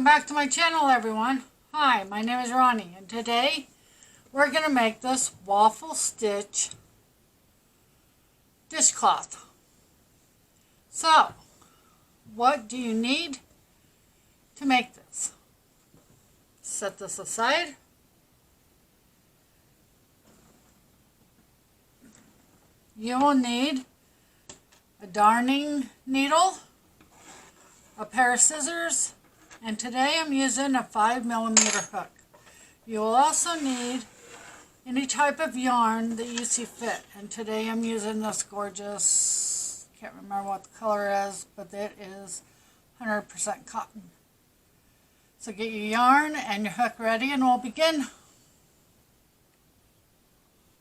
Welcome back to my channel, everyone. Hi, my name is Ronnie, and today we're going to make this Waffle Stitch dishcloth. So, what do you need to make this? Set this aside. You will need a darning needle, a pair of scissors, and today I'm using a 5mm hook. You will also need any type of yarn that you see fit, and today I'm using this gorgeous, can't remember what the color is, but it is 100% cotton. So get your yarn and your hook ready and we'll begin.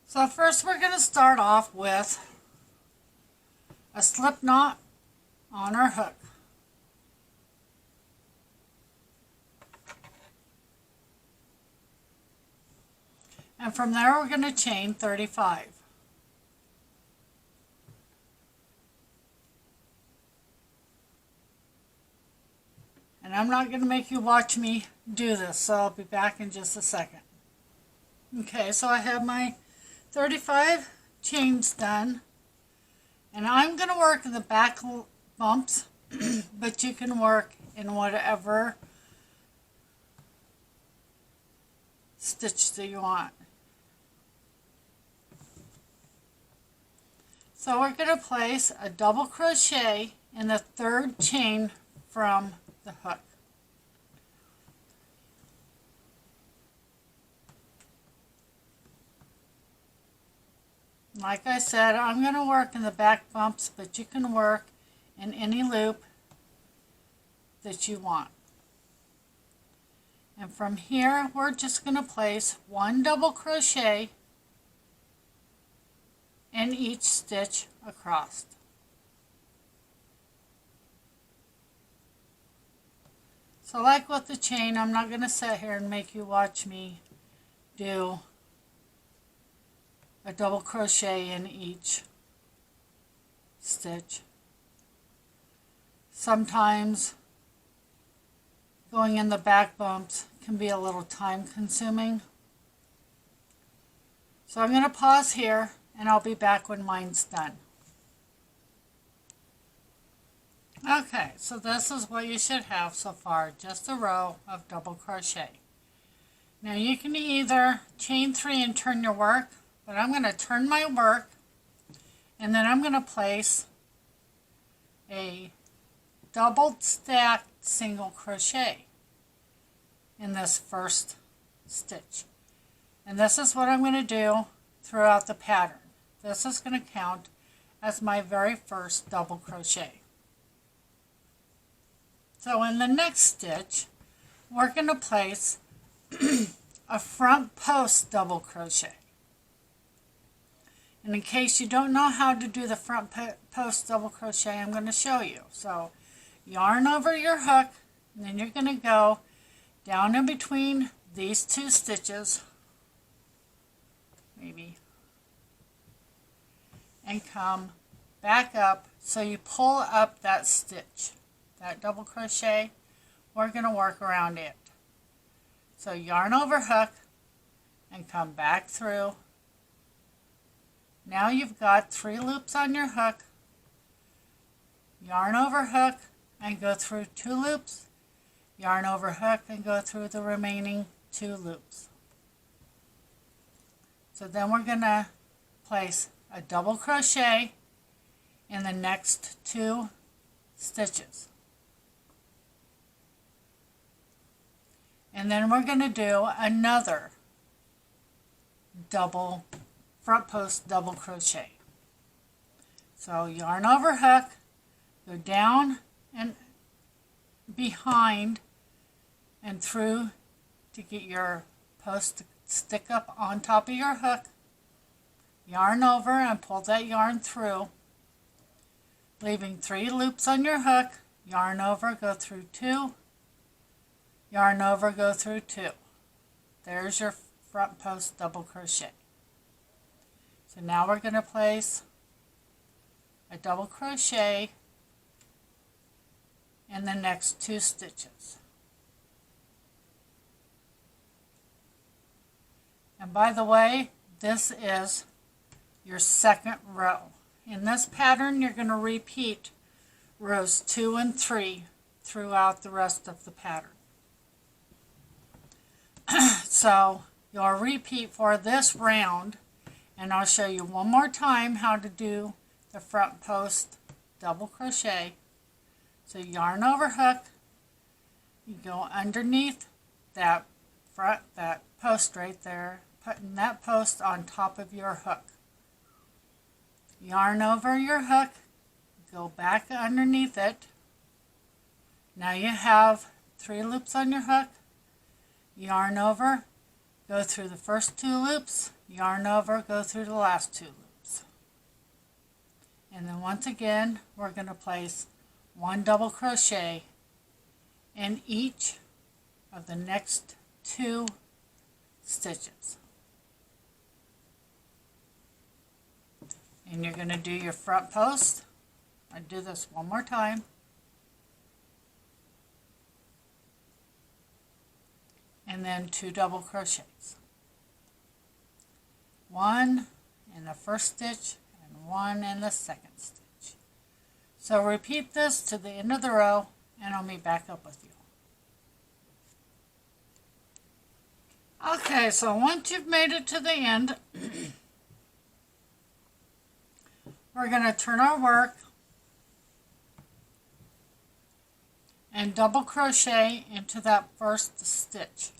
So first we're going to start off with a slip knot on our hook. And from there we're going to chain 35. And I'm not going to make you watch me do this, so I'll be back in just a second. Okay, so I have my 35 chains done. And I'm going to work in the back bumps, but you can work in whatever stitch that you want. So we're going to place a double crochet in the third chain from the hook. Like I said, I'm going to work in the back bumps, but you can work in any loop that you want. And from here, we're just going to place one double crochet in each stitch across. So like with the chain, I'm not going to sit here and make you watch me do a double crochet in each stitch. Sometimes going in the back bumps can be a little time consuming. So I'm going to pause here and I'll be back when mine's done. Okay, so this is what you should have so far, just a row of double crochet. Now you can either chain 3 and turn your work, but I'm going to turn my work and then I'm going to place a double stacked single crochet in this first stitch. And this is what I'm going to do throughout the pattern. This is going to count as my very first double crochet. So in the next stitch, we're going to place a front post double crochet. And in case you don't know how to do the front post double crochet, I'm going to show you. So yarn over your hook, and then you're going to go down in between these two stitches, maybe, and come back up. So you pull up that stitch, that double crochet. We're going to work around it. So yarn over hook and come back through. Now you've got 3 loops on your hook. Yarn over hook and go through 2 loops. Yarn over hook and go through the remaining 2 loops. So then we're going to place a double crochet in the next 2 stitches. And then we're going to do another double front post double crochet. So yarn over hook, go down and behind and through to get your post to stick up on top of your hook. Yarn over and pull that yarn through, leaving 3 loops on your hook. Yarn over, go through 2. Yarn over, go through 2. There's your front post double crochet. So now we're going to place a double crochet in the next 2 stitches. And by the way, this is your second row. In this pattern, you're going to repeat rows 2 and 3 throughout the rest of the pattern. So you'll repeat for this round, and I'll show you one more time how to do the front post double crochet. So yarn over hook, you go underneath that post right there, putting that post on top of your hook. Yarn over your hook, go back underneath it. Now you have 3 loops on your hook. Yarn over, go through the first 2 loops, yarn over, go through the last 2 loops. And then once again, we're going to place 1 double crochet in each of the next 2 stitches. And you're going to do your front post. I do this one more time. And then 2 double crochets. 1 in the first stitch and 1 in the second stitch. So repeat this to the end of the row, and I'll meet back up with you. Okay, so once you've made it to the end, we're going to turn our work and double crochet into that first stitch.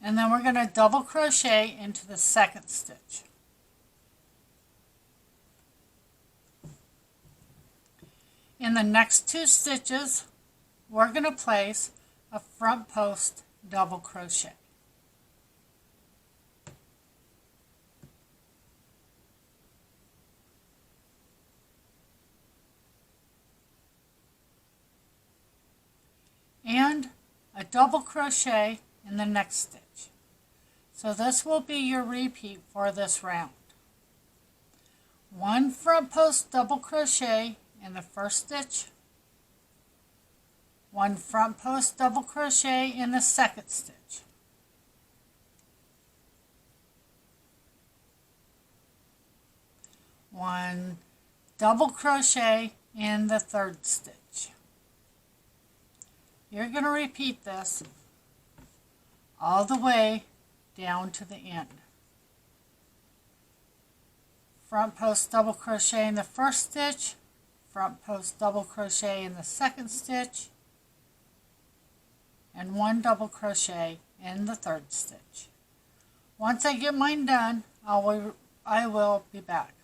And then we're going to double crochet into the second stitch. In the next 2 stitches, we're going to place a front post double crochet. And a double crochet in the next stitch. So this will be your repeat for this round. 1 front post double crochet in the first stitch, 1 front post double crochet in the second stitch, 1 double crochet in the third stitch. You're going to repeat this all the way down to the end. Front post double crochet in the first stitch, front post double crochet in the second stitch, and 1 double crochet in the third stitch. Once I get mine done, I will be back.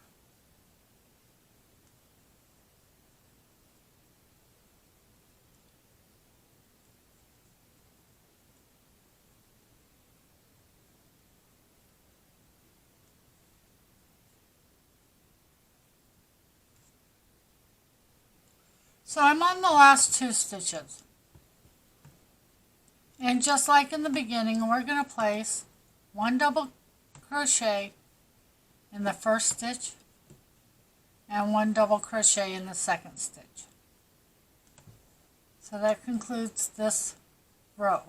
So I'm on the last 2 stitches. And just like in the beginning, we're going to place 1 double crochet in the first stitch and 1 double crochet in the second stitch. So that concludes this row.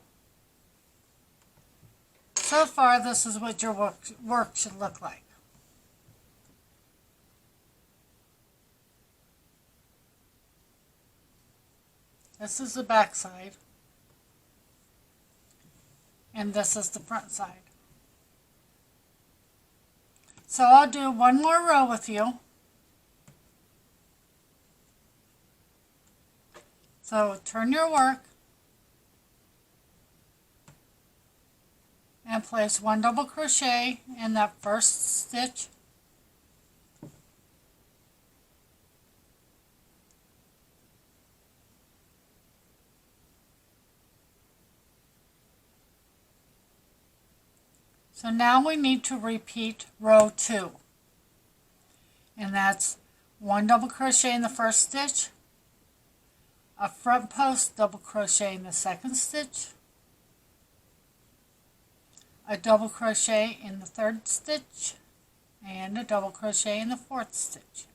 So far, this is what your work should look like. This is the back side, and this is the front side. So I'll do one more row with you. So turn your work and place 1 double crochet in that first stitch, so now we need to repeat row 2, and that's 1 double crochet in the first stitch, a front post double crochet in the second stitch, a double crochet in the third stitch, and a double crochet in the fourth stitch.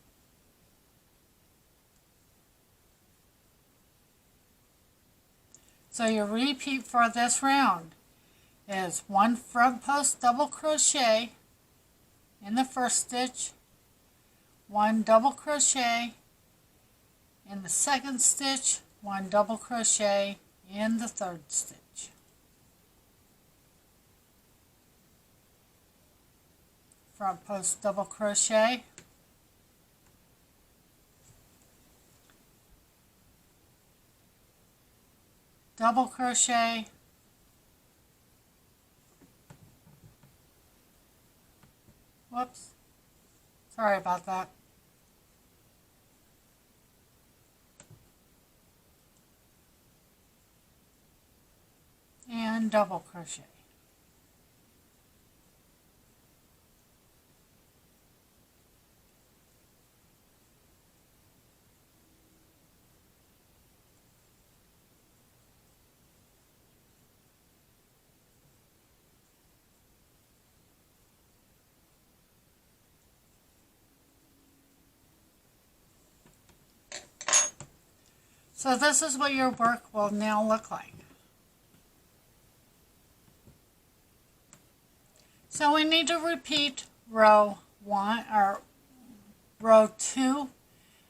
So your repeat for this round is 1 front post double crochet in the first stitch, 1 double crochet in the second stitch, 1 double crochet in the third stitch. Front post double crochet, double crochet, whoops, sorry about that, and double crochet. So this is what your work will now look like. So we need to repeat row 1 or row 2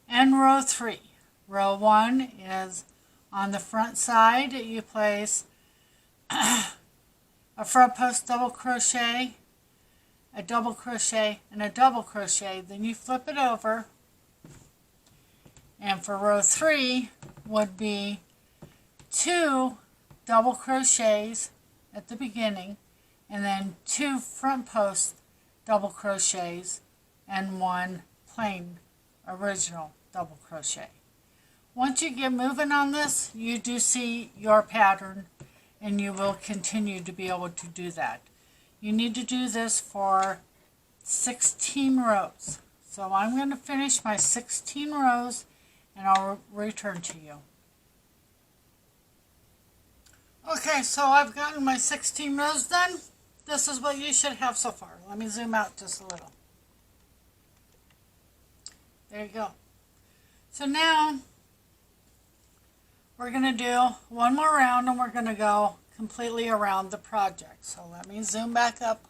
and row 3. Row 1 is on the front side. You place a front post double crochet, a double crochet, and a double crochet. Then you flip it over. And for row 3 would be 2 double crochets at the beginning, and then 2 front post double crochets and 1 plain original double crochet. Once you get moving on this, you do see your pattern, and you will continue to be able to do that. You need to do this for 16 rows. So I'm going to finish my 16 rows and I'll return to you. Okay, so I've gotten my 16 rows done. This is what you should have so far. Let me zoom out just a little. There you go. So now we're going to do one more round and we're going to go completely around the project. So let me zoom back up.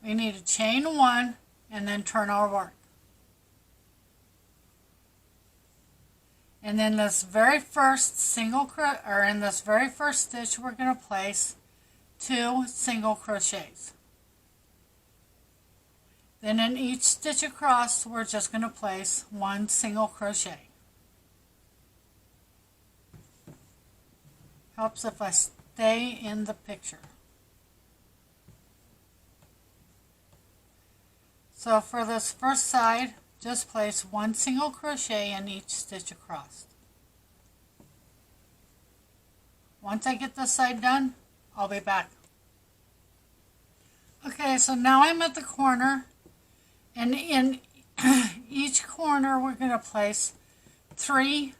We need to chain 1 and then turn our work. And then this very first in this very first stitch, we're going to place 2 single crochets. Then in each stitch across, we're just going to place 1 single crochet. Helps if I stay in the picture. So for this first side, just place 1 single crochet in each stitch across. Once I get this side done, I'll be back. Okay, so now I'm at the corner, and in each corner we're going to place 3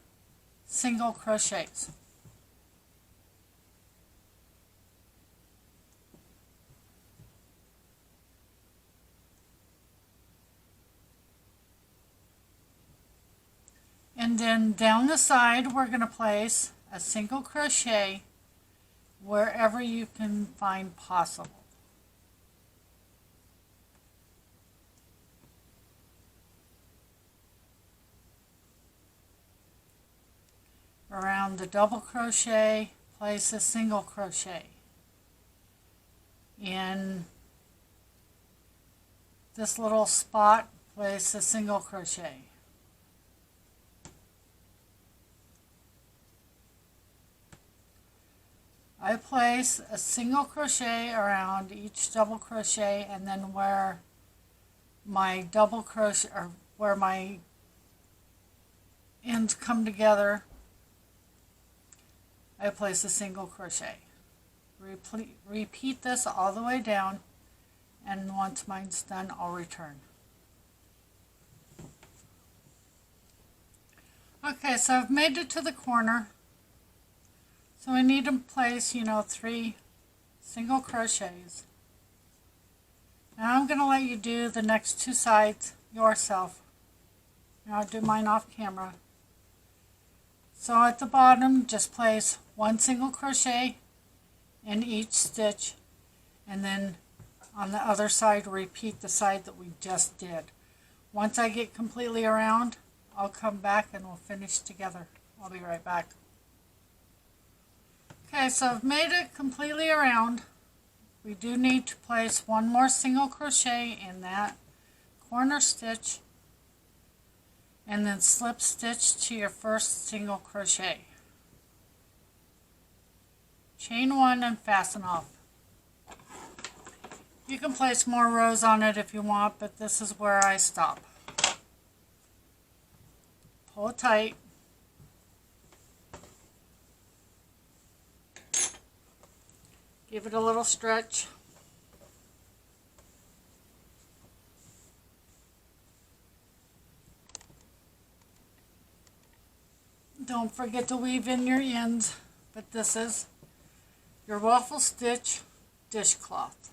single crochets. And then down the side, we're going to place a single crochet wherever you can find possible. Around the double crochet, place a single crochet. In this little spot, place a single crochet. I place a single crochet around each double crochet, and then where my double crochet, or where my ends come together, I place a single crochet. Repeat this all the way down, and once mine's done, I'll return. Okay, so I've made it to the corner. So we need to place, 3 single crochets. Now I'm going to let you do the next 2 sides yourself. Now I'll do mine off camera. So at the bottom, just place 1 single crochet in each stitch, and then on the other side, repeat the side that we just did. Once I get completely around, I'll come back and we'll finish together. I'll be right back. Okay, so I've made it completely around. We do need to place 1 more single crochet in that corner stitch, and then slip stitch to your first single crochet. Chain 1 and fasten off. You can place more rows on it if you want, but this is where I stop. Pull it tight. Give it a little stretch. Don't forget to weave in your ends, but this is your Waffle Stitch dishcloth.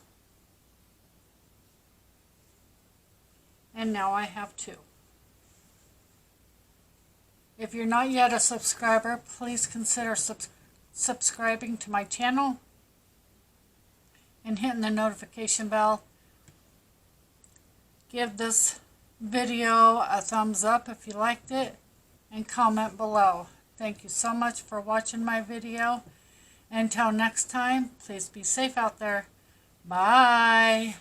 And now I have 2. If you're not yet a subscriber, please consider subscribing to my channel and hitting the notification bell. Give this video a thumbs up if you liked it, and comment below. Thank you so much for watching my video. Until next time, please be safe out there. Bye.